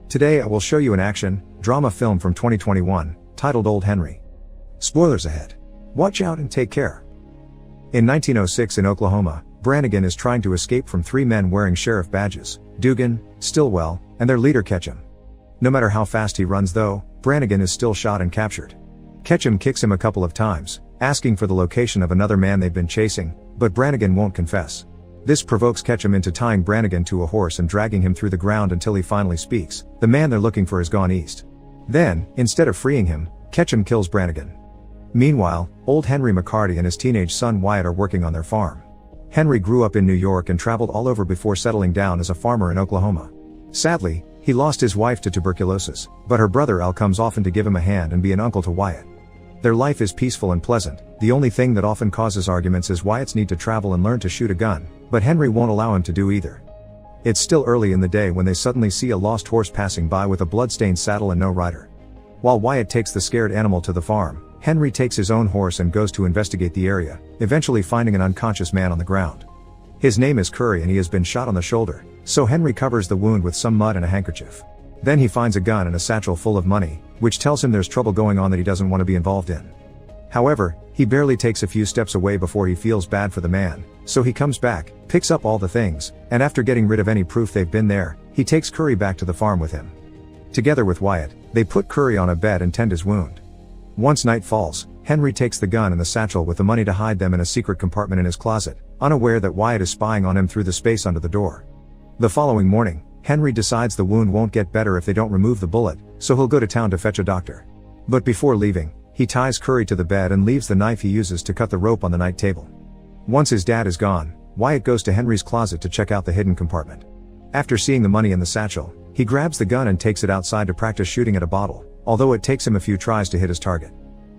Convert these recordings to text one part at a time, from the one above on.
Today I will show you an action, drama film from 2021, titled Old Henry. Spoilers ahead. Watch out and take care. In 1906 in Oklahoma, Brannigan is trying to escape from three men wearing sheriff badges, Dugan, Stillwell, and their leader Ketchum. No matter how fast he runs though, Brannigan is still shot and captured. Ketchum kicks him a couple of times, asking for the location of another man they've been chasing, but Brannigan won't confess. This provokes Ketchum into tying Brannigan to a horse and dragging him through the ground until he finally speaks. The man they're looking for has gone east. Then, instead of freeing him, Ketchum kills Brannigan. Meanwhile, old Henry McCarty and his teenage son Wyatt are working on their farm. Henry grew up in New York and traveled all over before settling down as a farmer in Oklahoma. Sadly, he lost his wife to tuberculosis, but her brother Al comes often to give him a hand and be an uncle to Wyatt. Their life is peaceful and pleasant. The only thing that often causes arguments is Wyatt's need to travel and learn to shoot a gun, but Henry won't allow him to do either. It's still early in the day when they suddenly see a lost horse passing by with a blood-stained saddle and no rider. While Wyatt takes the scared animal to the farm, Henry takes his own horse and goes to investigate the area, eventually finding an unconscious man on the ground. His name is Curry and he has been shot on the shoulder, so Henry covers the wound with some mud and a handkerchief. Then he finds a gun and a satchel full of money, which tells him there's trouble going on that he doesn't want to be involved in. However, he barely takes a few steps away before he feels bad for the man, so he comes back, picks up all the things, and after getting rid of any proof they've been there, he takes Curry back to the farm with him. Together with Wyatt, they put Curry on a bed and tend his wound. Once night falls, Henry takes the gun and the satchel with the money to hide them in a secret compartment in his closet, unaware that Wyatt is spying on him through the space under the door. The following morning, Henry decides the wound won't get better if they don't remove the bullet, so he'll go to town to fetch a doctor. But before leaving, he ties Curry to the bed and leaves the knife he uses to cut the rope on the night table. Once his dad is gone, Wyatt goes to Henry's closet to check out the hidden compartment. After seeing the money in the satchel, he grabs the gun and takes it outside to practice shooting at a bottle, although it takes him a few tries to hit his target.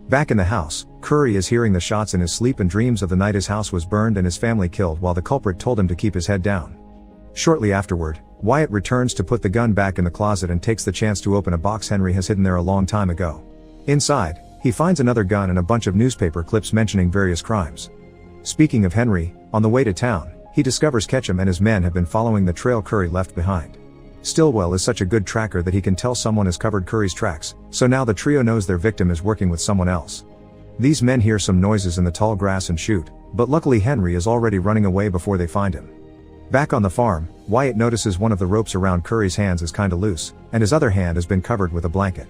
Back in the house, Curry is hearing the shots in his sleep and dreams of the night his house was burned and his family killed while the culprit told him to keep his head down. Shortly afterward, Wyatt returns to put the gun back in the closet and takes the chance to open a box Henry has hidden there a long time ago. Inside, he finds another gun and a bunch of newspaper clips mentioning various crimes. Speaking of Henry, on the way to town, he discovers Ketchum and his men have been following the trail Curry left behind. Stillwell is such a good tracker that he can tell someone has covered Curry's tracks, so now the trio knows their victim is working with someone else. These men hear some noises in the tall grass and shoot, but luckily Henry is already running away before they find him. Back on the farm, Wyatt notices one of the ropes around Curry's hands is kinda loose, and his other hand has been covered with a blanket.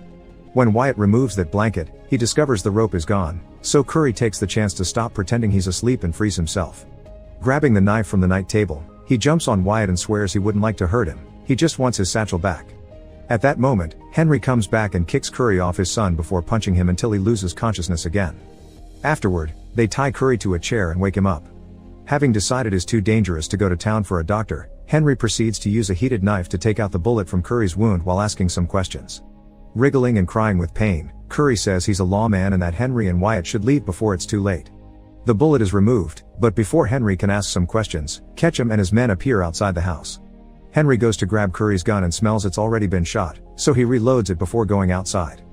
When Wyatt removes that blanket, he discovers the rope is gone, so Curry takes the chance to stop pretending he's asleep and frees himself. Grabbing the knife from the night table, he jumps on Wyatt and swears he wouldn't like to hurt him, he just wants his satchel back. At that moment, Henry comes back and kicks Curry off his son before punching him until he loses consciousness again. Afterward, they tie Curry to a chair and wake him up. Having decided it's too dangerous to go to town for a doctor, Henry proceeds to use a heated knife to take out the bullet from Curry's wound while asking some questions. Wriggling and crying with pain, Curry says he's a lawman and that Henry and Wyatt should leave before it's too late. The bullet is removed, but before Henry can ask some questions, Ketchum and his men appear outside the house. Henry goes to grab Curry's gun and smells it's already been shot, so he reloads it before going outside.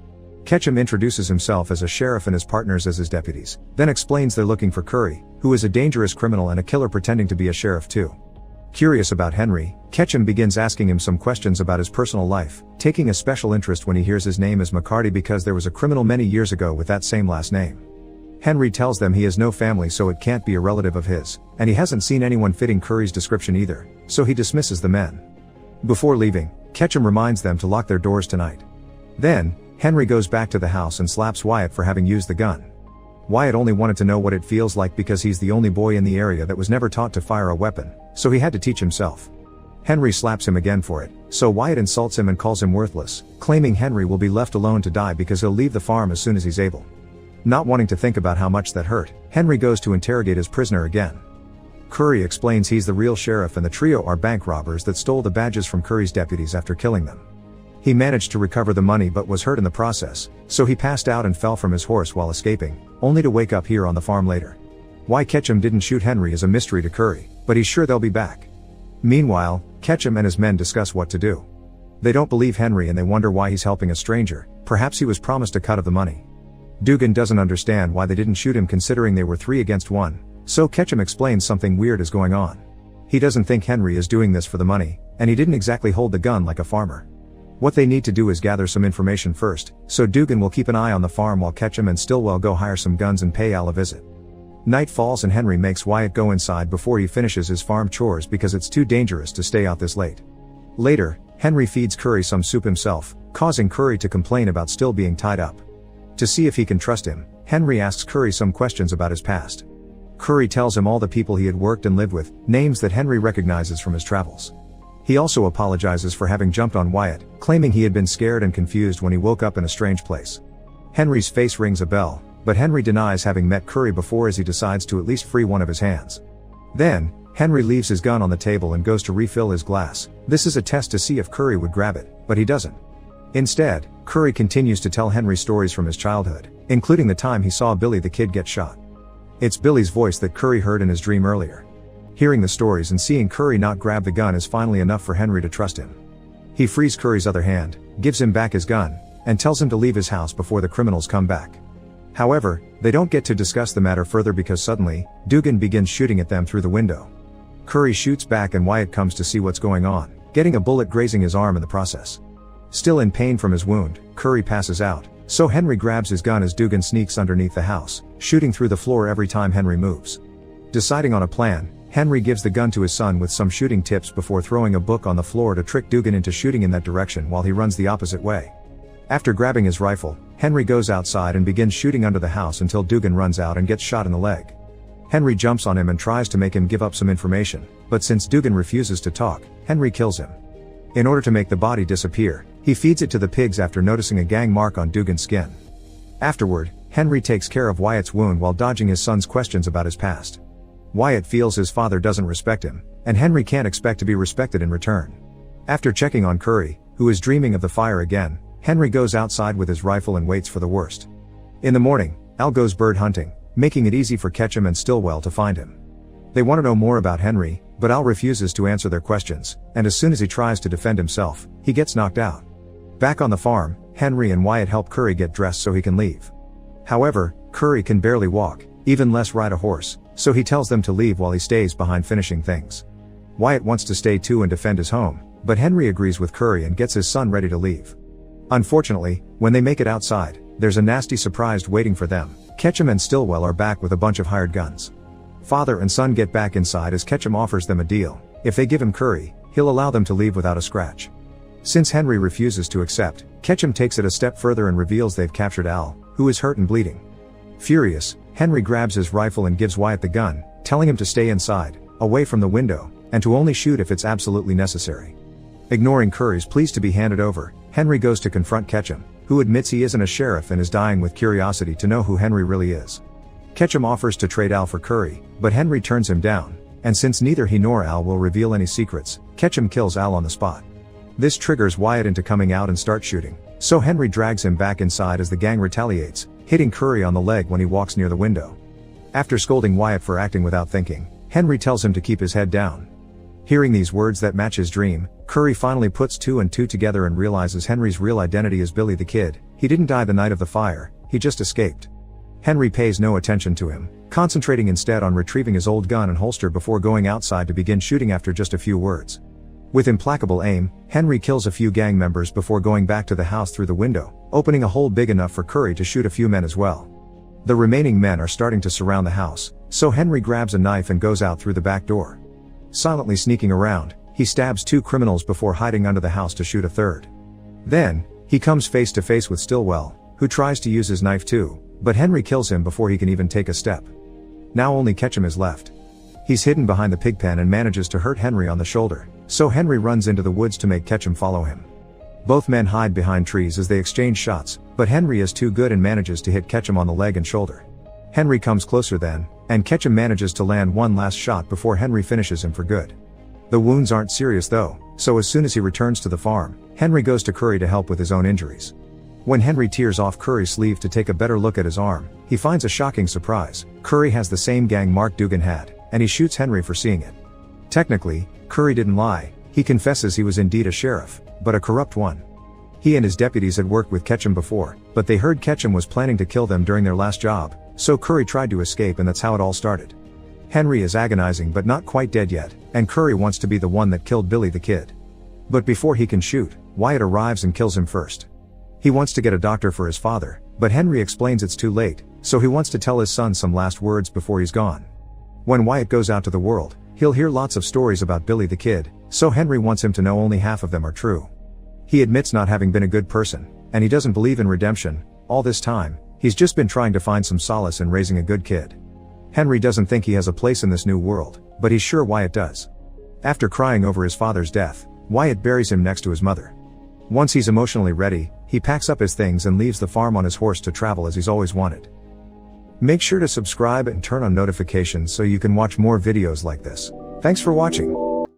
Ketchum introduces himself as a sheriff and his partners as his deputies, then explains they're looking for Curry, who is a dangerous criminal and a killer pretending to be a sheriff too. Curious about Henry, Ketchum begins asking him some questions about his personal life, taking a special interest when he hears his name is McCarty because there was a criminal many years ago with that same last name. Henry tells them he has no family so it can't be a relative of his, and he hasn't seen anyone fitting Curry's description either, so he dismisses the men. Before leaving, Ketchum reminds them to lock their doors tonight. Then, Henry goes back to the house and slaps Wyatt for having used the gun. Wyatt only wanted to know what it feels like because he's the only boy in the area that was never taught to fire a weapon, so he had to teach himself. Henry slaps him again for it, so Wyatt insults him and calls him worthless, claiming Henry will be left alone to die because he'll leave the farm as soon as he's able. Not wanting to think about how much that hurt, Henry goes to interrogate his prisoner again. Curry explains he's the real sheriff and the trio are bank robbers that stole the badges from Curry's deputies after killing them. He managed to recover the money but was hurt in the process, so he passed out and fell from his horse while escaping, only to wake up here on the farm later. Why Ketchum didn't shoot Henry is a mystery to Curry, but he's sure they'll be back. Meanwhile, Ketchum and his men discuss what to do. They don't believe Henry and they wonder why he's helping a stranger, perhaps he was promised a cut of the money. Dugan doesn't understand why they didn't shoot him considering they were 3 against 1, so Ketchum explains something weird is going on. He doesn't think Henry is doing this for the money, and he didn't exactly hold the gun like a farmer. What they need to do is gather some information first, so Dugan will keep an eye on the farm while Ketchum and Stillwell go hire some guns and pay Al a visit. Night falls and Henry makes Wyatt go inside before he finishes his farm chores because it's too dangerous to stay out this late. Later, Henry feeds Curry some soup himself, causing Curry to complain about still being tied up. To see if he can trust him, Henry asks Curry some questions about his past. Curry tells him all the people he had worked and lived with, names that Henry recognizes from his travels. He also apologizes for having jumped on Wyatt, claiming he had been scared and confused when he woke up in a strange place. Henry's face rings a bell, but Henry denies having met Curry before as he decides to at least free one of his hands. Then, Henry leaves his gun on the table and goes to refill his glass. This is a test to see if Curry would grab it, but he doesn't. Instead, Curry continues to tell Henry stories from his childhood, including the time he saw Billy the Kid get shot. It's Billy's voice that Curry heard in his dream earlier. Hearing the stories and seeing Curry not grab the gun is finally enough for Henry to trust him. He frees Curry's other hand, gives him back his gun, and tells him to leave his house before the criminals come back. However, they don't get to discuss the matter further because suddenly, Dugan begins shooting at them through the window. Curry shoots back and Wyatt comes to see what's going on, getting a bullet grazing his arm in the process. Still in pain from his wound, Curry passes out, so Henry grabs his gun as Dugan sneaks underneath the house, shooting through the floor every time Henry moves. Deciding on a plan, Henry gives the gun to his son with some shooting tips before throwing a book on the floor to trick Dugan into shooting in that direction while he runs the opposite way. After grabbing his rifle, Henry goes outside and begins shooting under the house until Dugan runs out and gets shot in the leg. Henry jumps on him and tries to make him give up some information, but since Dugan refuses to talk, Henry kills him. In order to make the body disappear, he feeds it to the pigs after noticing a gang mark on Dugan's skin. Afterward, Henry takes care of Wyatt's wound while dodging his son's questions about his past. Wyatt feels his father doesn't respect him, and Henry can't expect to be respected in return. After checking on Curry, who is dreaming of the fire again, Henry goes outside with his rifle and waits for the worst. In the morning, Al goes bird hunting, making it easy for Ketchum and Stillwell to find him. They want to know more about Henry, but Al refuses to answer their questions, and as soon as he tries to defend himself, he gets knocked out. Back on the farm, Henry and Wyatt help Curry get dressed so he can leave. However, Curry can barely walk, even less ride a horse, so he tells them to leave while he stays behind finishing things. Wyatt wants to stay too and defend his home, but Henry agrees with Curry and gets his son ready to leave. Unfortunately, when they make it outside, there's a nasty surprise waiting for them. Ketchum and Stillwell are back with a bunch of hired guns. Father and son get back inside as Ketchum offers them a deal. If they give him Curry, he'll allow them to leave without a scratch. Since Henry refuses to accept, Ketchum takes it a step further and reveals they've captured Al, who is hurt and bleeding. Furious, Henry grabs his rifle and gives Wyatt the gun, telling him to stay inside, away from the window, and to only shoot if it's absolutely necessary. Ignoring Curry's pleas to be handed over, Henry goes to confront Ketchum, who admits he isn't a sheriff and is dying with curiosity to know who Henry really is. Ketchum offers to trade Al for Curry, but Henry turns him down, and since neither he nor Al will reveal any secrets, Ketchum kills Al on the spot. This triggers Wyatt into coming out and start shooting, so Henry drags him back inside as the gang retaliates, hitting Curry on the leg when he walks near the window. After scolding Wyatt for acting without thinking, Henry tells him to keep his head down. Hearing these words that match his dream, Curry finally puts two and two together and realizes Henry's real identity is Billy the Kid. He didn't die the night of the fire, he just escaped. Henry pays no attention to him, concentrating instead on retrieving his old gun and holster before going outside to begin shooting after just a few words. With implacable aim, Henry kills a few gang members before going back to the house through the window, opening a hole big enough for Curry to shoot a few men as well. The remaining men are starting to surround the house, so Henry grabs a knife and goes out through the back door. Silently sneaking around, he stabs two criminals before hiding under the house to shoot a third. Then, he comes face to face with Stillwell, who tries to use his knife too, but Henry kills him before he can even take a step. Now only Ketchum is left. He's hidden behind the pig pen and manages to hurt Henry on the shoulder, so Henry runs into the woods to make Ketchum follow him. Both men hide behind trees as they exchange shots, but Henry is too good and manages to hit Ketchum on the leg and shoulder. Henry comes closer then, and Ketchum manages to land one last shot before Henry finishes him for good. The wounds aren't serious though, so as soon as he returns to the farm, Henry goes to Curry to help with his own injuries. When Henry tears off Curry's sleeve to take a better look at his arm, he finds a shocking surprise. Curry has the same gang mark Dugan had, and he shoots Henry for seeing it. Technically, Curry didn't lie. He confesses he was indeed a sheriff, but a corrupt one. He and his deputies had worked with Ketchum before, but they heard Ketchum was planning to kill them during their last job, so Curry tried to escape and that's how it all started. Henry is agonizing but not quite dead yet, and Curry wants to be the one that killed Billy the Kid. But before he can shoot, Wyatt arrives and kills him first. He wants to get a doctor for his father, but Henry explains it's too late, so he wants to tell his son some last words before he's gone. When Wyatt goes out to the world, he'll hear lots of stories about Billy the Kid, so Henry wants him to know only half of them are true. He admits not having been a good person, and he doesn't believe in redemption. All this time, he's just been trying to find some solace in raising a good kid. Henry doesn't think he has a place in this new world, but he's sure Wyatt does. After crying over his father's death, Wyatt buries him next to his mother. Once he's emotionally ready, he packs up his things and leaves the farm on his horse to travel as he's always wanted. Make sure to subscribe and turn on notifications so you can watch more videos like this. Thanks for watching.